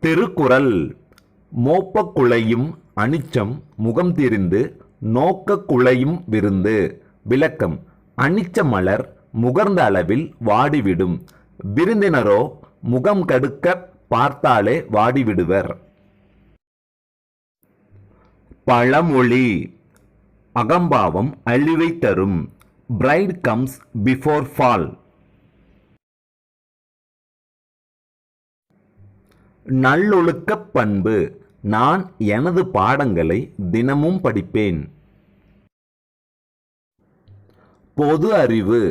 திருக்குறள். மோப்பக் குழையும் அனிச்சம் முகம் திரிந்து நோக்கக் குழையும் விருந்து. விளக்கம். அனிச்ச மலர் முகர்ந்த அளவில் வாடிவிடும். விருந்தினரோ முகம் கடுக்க பார்த்தாலே வாடிவிடுவர். பழமொழி. அகம்பாவம் அழிவை தரும். Pride comes before fall. நல்லொழுக்கப் பண்பு. நான் எனது பாடங்களை தினமும் படிப்பேன். பொது அறிவு.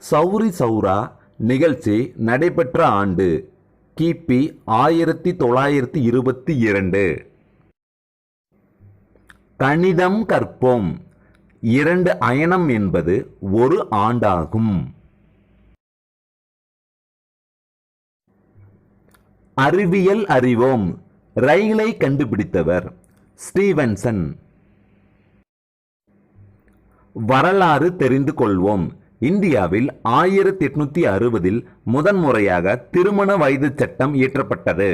சௌரி சௌரா நிகழ்ச்சி நடைபெற்ற ஆண்டு கிபி 1922. கணிதம் கற்போம். 2 அயனம் என்பது 1 ஆண்டாகும். அறிவியல் அறிவோம். ரயிலை கண்டுபிடித்தவர் ஸ்டீவன்சன். வரலாறு தெரிந்து கொள்வோம். இந்தியாவில் 1860 முதன்முறையாக திருமண வயது சட்டம் இயற்றப்பட்டது.